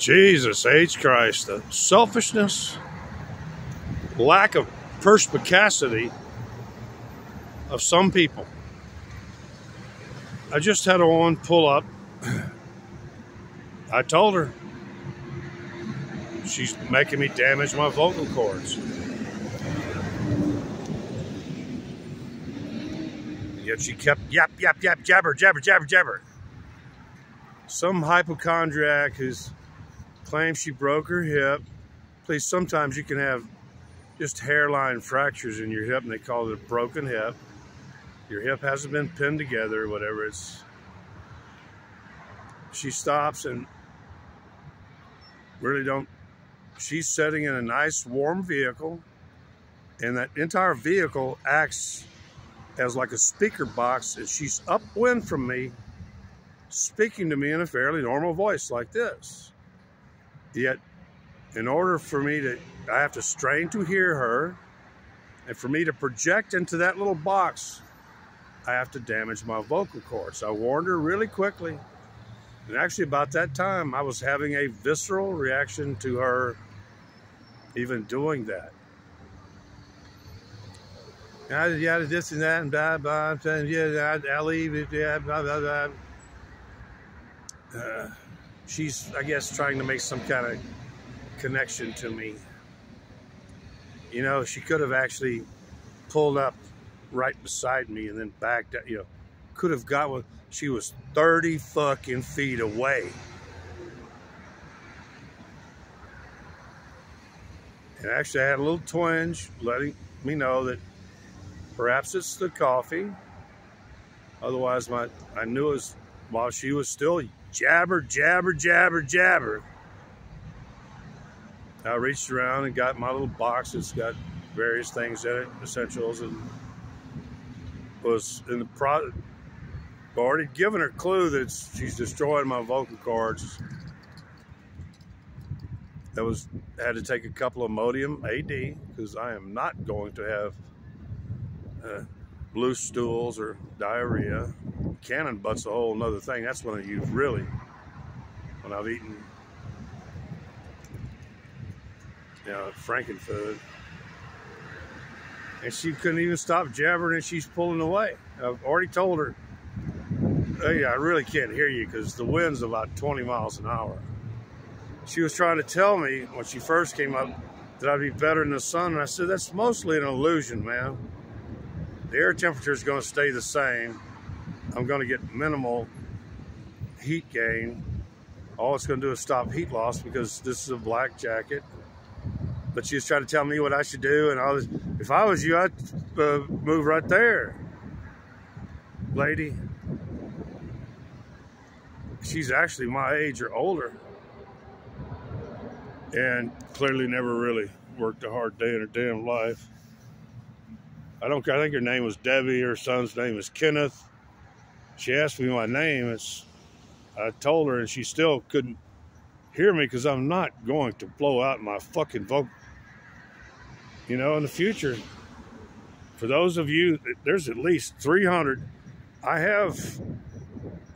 Jesus H. Christ, the selfishness, lack of perspicacity of some people. I just had one pull up. I told her she's making me damage my vocal cords. Yet she kept yap, yap, yap, jabber, jabber, jabber, jabber. Some hypochondriac who's claims she broke her hip. Please, sometimes you can have just hairline fractures in your hip and they call it a broken hip. Your hip hasn't been pinned together or whatever. She stops and really don't. She's sitting in a nice warm vehicle, and that entire vehicle acts as like a speaker box, and she's upwind from me, speaking to me in a fairly normal voice like this. Yet, in order for me to, I have to strain to hear her, and for me to project into that little box, I have to damage my vocal cords. I warned her really quickly, and actually about that time, I was having a visceral reaction to her even doing that. Yeah, this and that, and blah, blah, and yeah, I'll leave it, yeah, blah, blah, blah. She's, I guess, trying to make some kind of connection to me. You know, she could have actually pulled up right beside me and then backed up, you know, could have got one. She was 30 fucking feet away. And actually I had a little twinge letting me know that perhaps it's the coffee. Otherwise, I knew it was while she was still jabber, jabber, jabber, jabber. I reached around and got my little box. It's got various things in it, essentials, and was in the product. Already given her clue that she's destroying my vocal cords. Had to take a couple of Imodium AD because I am not going to have loose stools or diarrhea. Cannon butt's a whole nother thing. That's when when I've eaten, you know, Frankenfood. And she couldn't even stop jabbering and she's pulling away. I've already told her, hey, I really can't hear you because the wind's about 20 miles an hour. She was trying to tell me when she first came up that I'd be better in the sun. And I said, that's mostly an illusion, man. The air temperature is going to stay the same. I'm going to get minimal heat gain. All it's going to do is stop heat loss because this is a black jacket. But she was trying to tell me what I should do. And if I was you, I'd move right there, lady. She's actually my age or older. And clearly never really worked a hard day in her damn life. I think her name was Debbie. Her son's name is Kenneth. She asked me my name. I told her, and she still couldn't hear me because I'm not going to blow out my fucking vocal. You know, in the future, for those of you, there's at least 300. I have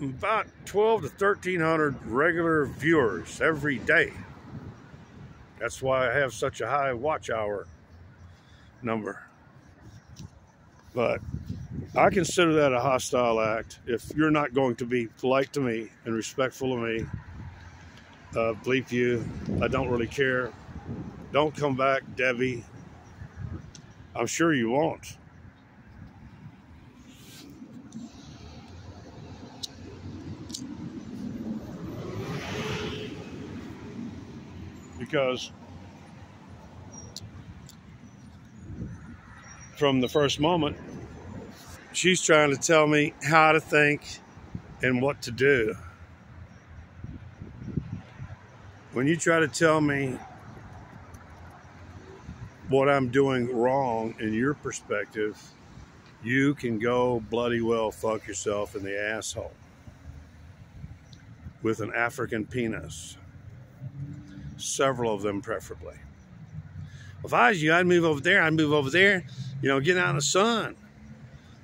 about 12 to 1,300 regular viewers every day. That's why I have such a high watch hour number. But I consider that a hostile act. If you're not going to be polite to me and respectful of me, bleep you. I don't really care. Don't come back, Debbie. I'm sure you won't. Because from the first moment, she's trying to tell me how to think and what to do. When you try to tell me what I'm doing wrong in your perspective, you can go bloody well fuck yourself in the asshole with an African penis. Several of them preferably. If I was you, I'd move over there, you know, get out in the sun.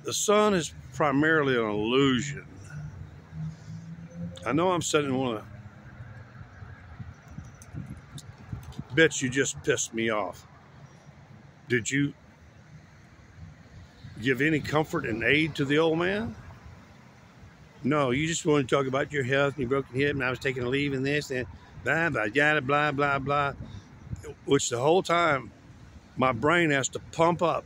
The sun is primarily an illusion. I know I'm sitting in one of Bitch, you just pissed me off. Did you give any comfort and aid to the old man? No, you just want to talk about your health and your broken hip, and I was taking a leave and this and blah, blah, yada, blah, blah, blah. Which the whole time, my brain has to pump up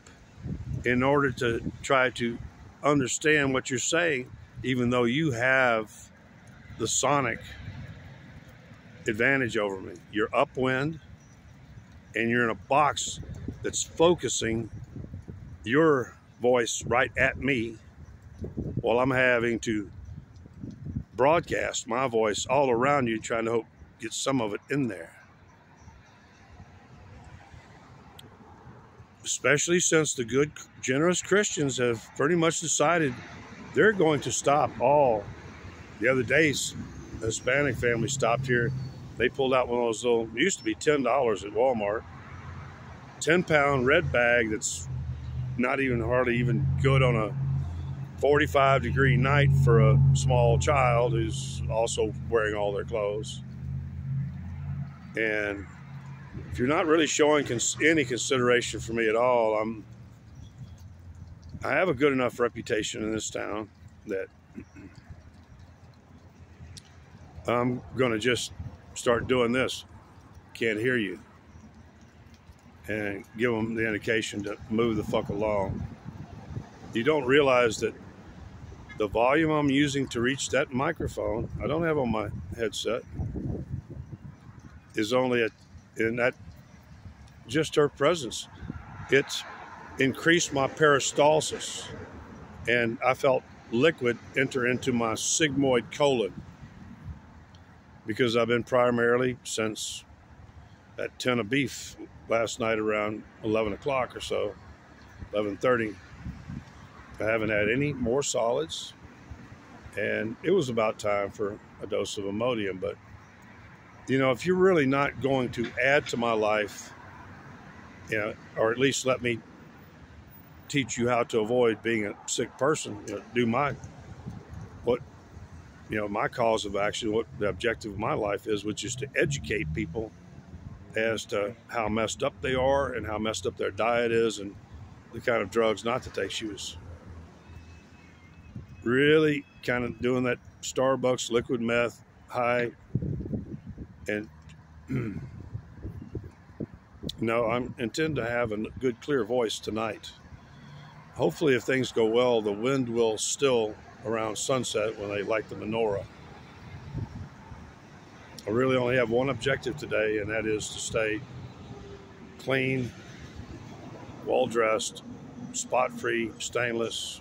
in order to try to understand what you're saying, even though you have the sonic advantage over me. You're upwind, and you're in a box that's focusing your voice right at me while I'm having to broadcast my voice all around you, trying to get some of it in there. Especially since the good, generous Christians have pretty much decided they're going to stop all. The other days, a Hispanic family stopped here. They pulled out one of those little, it used to be $10 at Walmart, 10-pound red bag that's not even hardly even good on a 45-degree night for a small child who's also wearing all their clothes. And if you're not really showing any consideration for me at all, I have a good enough reputation in this town that I'm going to just start doing this. Can't hear you. And give them the indication to move the fuck along. You don't realize that the volume I'm using to reach that microphone, I don't have on my headset, is only in that, just her presence. It's increased my peristalsis, and I felt liquid enter into my sigmoid colon, because I've been primarily since that tin of beef last night around 11 o'clock or so, 11:30. I haven't had any more solids, and it was about time for a dose of Imodium. But, you know, if you're really not going to add to my life, you know, or at least let me teach you how to avoid being a sick person, you know, do my cause of action, what the objective of my life is, which is to educate people as to how messed up they are and how messed up their diet is and the kind of drugs not to take. She was really kind of doing that Starbucks liquid meth high. And no, I intend to have a good, clear voice tonight. Hopefully, if things go well, the wind will still around sunset when they light the menorah. I really only have one objective today, and that is to stay clean, well-dressed, spot-free, stainless,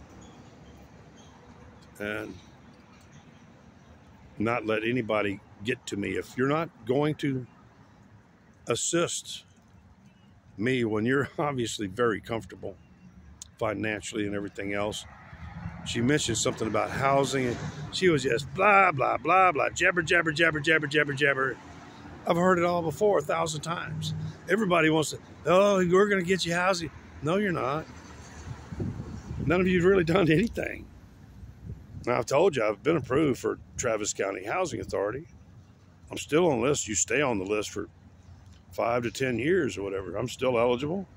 and not let anybody get to me. If you're not going to assist me when you're obviously very comfortable financially and everything else. She mentioned something about housing, and she was just blah, blah, blah, blah, jabber, jabber, jabber, jabber, jabber, jabber. I've heard it all before 1,000 times. Everybody wants to, oh, we're going to get you housing. No, you're not. None of you have really done anything. Now, I've told you, I've been approved for Travis County Housing Authority. I'm still on the list. You stay on the list for 5 to 10 years or whatever. I'm still eligible.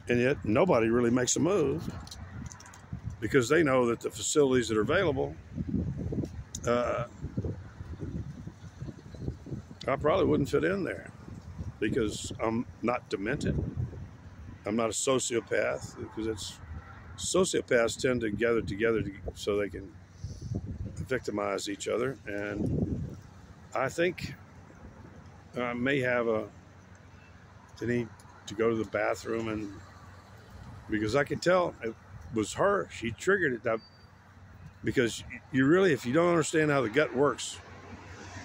And yet nobody really makes a move because they know that the facilities that are available, I probably wouldn't fit in there because I'm not demented. I'm not a sociopath, because sociopaths tend to gather together so they can victimize each other. And I think I may have the need to go to the bathroom, and because I can tell it was her, she triggered it. Because you really, if you don't understand how the gut works,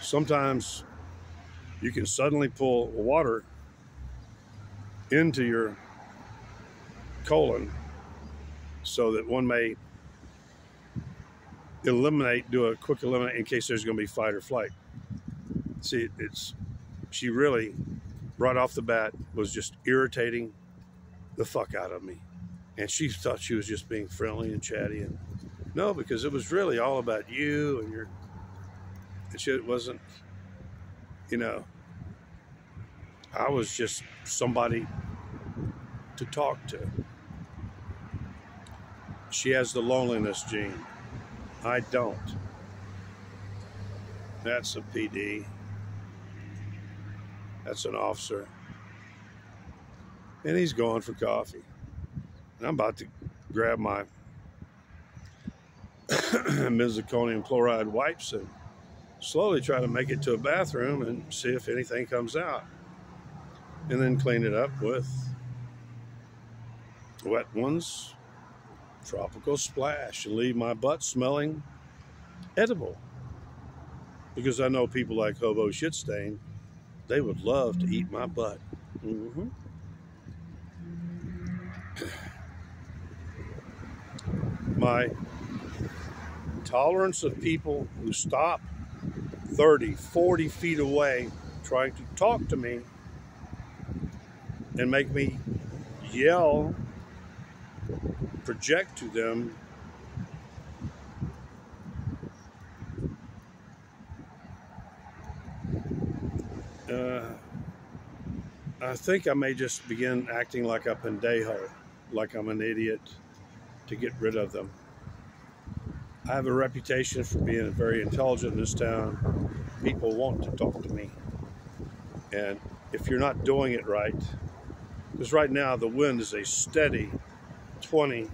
sometimes you can suddenly pull water into your colon so that one may do a quick eliminate in case there's going to be fight or flight. See, she really, right off the bat, was just irritating the fuck out of me. And she thought she was just being friendly and chatty. And no, because it was really all about you and your, and shit. It wasn't, you know, I was just somebody to talk to. She has the loneliness gene. I don't. That's a PD. That's an officer. And he's going for coffee. And I'm about to grab my benzalkonium chloride wipes and slowly try to make it to a bathroom and see if anything comes out. And then clean it up with Wet Ones Tropical Splash and leave my butt smelling edible. Because I know people like Hobo Shitstain, they would love to eat my butt. Mm-hmm. My tolerance of people who stop 30, 40 feet away trying to talk to me and make me yell, project to them, I think I may just begin acting like a pendejo, like I'm an idiot, to get rid of them. I have a reputation for being very intelligent in this town. People want to talk to me. And if you're not doing it right, because right now the wind is a steady 20,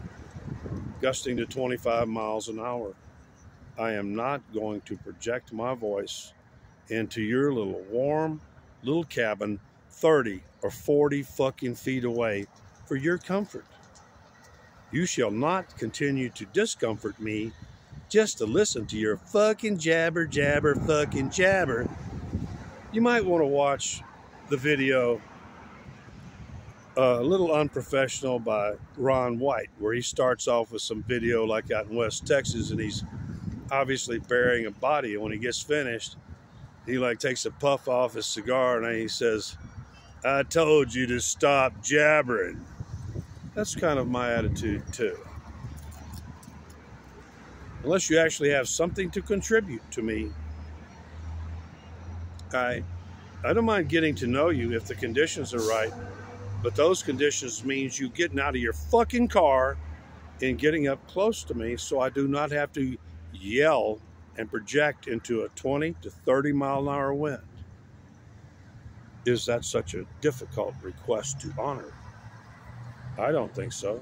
gusting to 25 miles an hour. I am not going to project my voice into your little warm little cabin 30 or 40 fucking feet away for your comfort. You shall not continue to discomfort me just to listen to your fucking jabber, jabber, fucking jabber. You might want to watch the video A Little Unprofessional by Ron White, where he starts off with some video like out in West Texas, and he's obviously burying a body. And when he gets finished, he like takes a puff off his cigar and he says, "I told you to stop jabbering." That's kind of my attitude too. Unless you actually have something to contribute to me, I don't mind getting to know you if the conditions are right, but those conditions means you getting out of your fucking car and getting up close to me so I do not have to yell and project into a 20 to 30 mile an hour wind. Is that such a difficult request to honor? I don't think so.